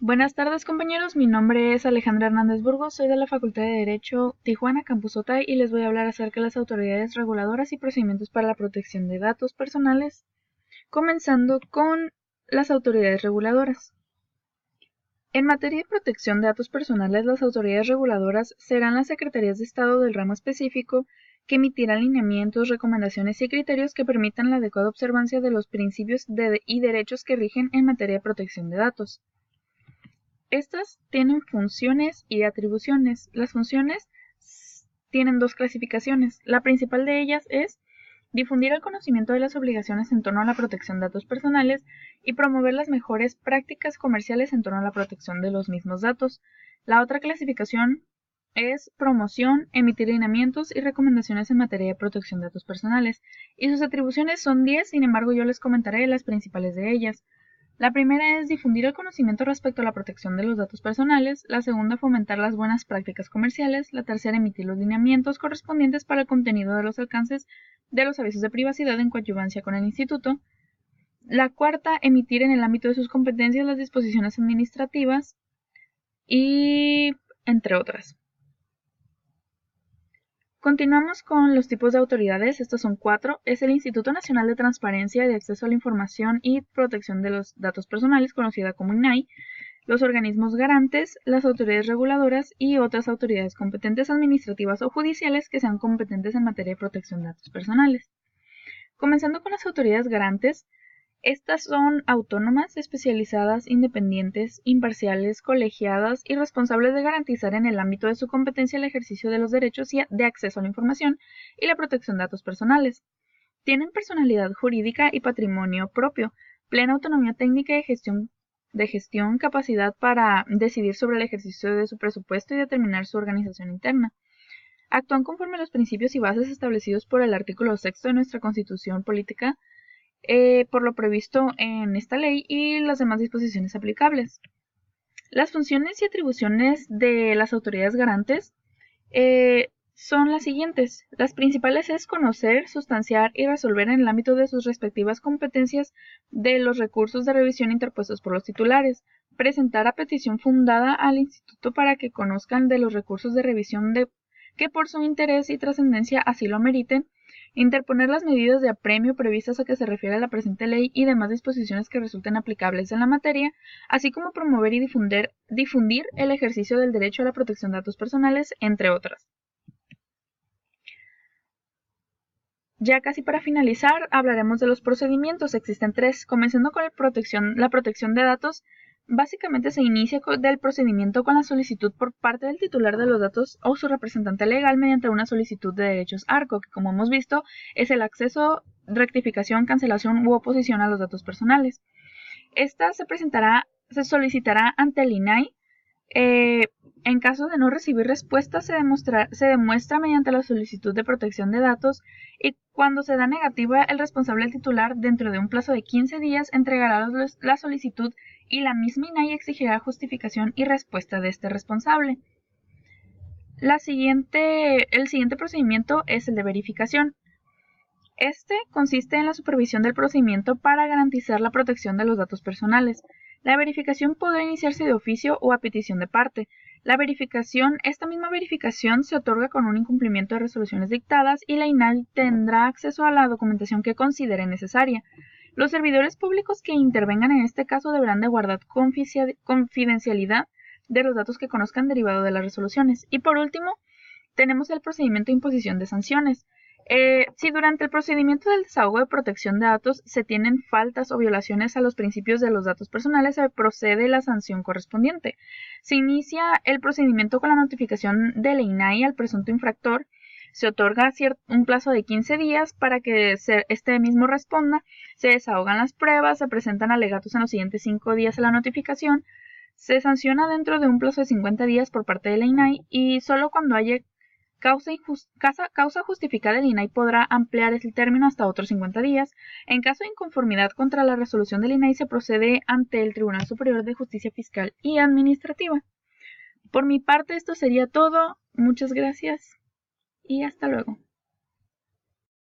Buenas tardes, compañeros. Mi nombre es Alejandra Hernández Burgos, soy de la Facultad de Derecho Tijuana, Campus Otay, y les voy a hablar acerca de las autoridades reguladoras y procedimientos para la protección de datos personales, comenzando con las autoridades reguladoras. En materia de protección de datos personales, las autoridades reguladoras serán las secretarías de Estado del ramo específico que emitirán lineamientos, recomendaciones y criterios que permitan la adecuada observancia de los principios y derechos que rigen en materia de protección de datos. Estas tienen funciones y atribuciones. Las funciones tienen dos clasificaciones. La principal de ellas es difundir el conocimiento de las obligaciones en torno a la protección de datos personales y promover las mejores prácticas comerciales en torno a la protección de los mismos datos. La otra clasificación es promoción, emitir lineamientos y recomendaciones en materia de protección de datos personales. Y sus atribuciones son 10, sin embargo yo les comentaré las principales de ellas. La primera es difundir el conocimiento respecto a la protección de los datos personales, la segunda fomentar las buenas prácticas comerciales, la tercera emitir los lineamientos correspondientes para el contenido de los alcances de los avisos de privacidad en coadyuvancia con el instituto, la cuarta emitir en el ámbito de sus competencias las disposiciones administrativas y entre otras. Continuamos con los tipos de autoridades. Estos son 4. Es el Instituto Nacional de Transparencia y de Acceso a la Información y Protección de los Datos Personales, conocida como INAI, los organismos garantes, las autoridades reguladoras y otras autoridades competentes administrativas o judiciales que sean competentes en materia de protección de datos personales. Comenzando con las autoridades garantes, estas son autónomas, especializadas, independientes, imparciales, colegiadas y responsables de garantizar en el ámbito de su competencia el ejercicio de los derechos de acceso a la información y la protección de datos personales. Tienen personalidad jurídica y patrimonio propio, plena autonomía técnica y gestión, capacidad para decidir sobre el ejercicio de su presupuesto y determinar su organización interna. Actúan conforme a los principios y bases establecidos por el artículo 6 de nuestra Constitución Política, por lo previsto en esta ley y las demás disposiciones aplicables. Las funciones y atribuciones de las autoridades garantes son las siguientes. Las principales es conocer, sustanciar y resolver en el ámbito de sus respectivas competencias de los recursos de revisión interpuestos por los titulares, presentar a petición fundada al instituto para que conozcan de los recursos de revisión que por su interés y trascendencia así lo meriten, interponer las medidas de apremio previstas a que se refiere la presente ley y demás disposiciones que resulten aplicables en la materia, así como promover y difundir el ejercicio del derecho a la protección de datos personales, entre otras. Ya casi para finalizar, hablaremos de los procedimientos. Existen 3, comenzando con la protección de datos. Básicamente se inicia del procedimiento con la solicitud por parte del titular de los datos o su representante legal mediante una solicitud de derechos ARCO, que como hemos visto es el acceso, rectificación, cancelación u oposición a los datos personales. Esta se solicitará ante el INAI. En caso de no recibir respuesta, se demuestra mediante la solicitud de protección de datos, y cuando se da negativa, el responsable del titular, dentro de un plazo de 15 días, entregará la solicitud y la misma INAI exigirá justificación y respuesta de este responsable. El siguiente procedimiento es el de verificación. Este consiste en la supervisión del procedimiento para garantizar la protección de los datos personales. La verificación podrá iniciarse de oficio o a petición de parte. Esta misma verificación se otorga con un incumplimiento de resoluciones dictadas y la INAI tendrá acceso a la documentación que considere necesaria. Los servidores públicos que intervengan en este caso deberán de guardar confidencialidad de los datos que conozcan derivado de las resoluciones. Y por último, tenemos el procedimiento de imposición de sanciones. Si durante el procedimiento del desahogo de protección de datos se tienen faltas o violaciones a los principios de los datos personales, se procede la sanción correspondiente. Se inicia el procedimiento con la notificación de la INAI al presunto infractor. Se otorga un plazo de 15 días para que este mismo responda. Se desahogan las pruebas, se presentan alegatos en los siguientes 5 días a la notificación. Se sanciona dentro de un plazo de 50 días por parte de la INAI y solo cuando haya causa justificada, el INAI podrá ampliar el término hasta otros 50 días. En caso de inconformidad contra la resolución del INAI, se procede ante el Tribunal Superior de Justicia Fiscal y Administrativa. Por mi parte, esto sería todo. Muchas gracias y hasta luego.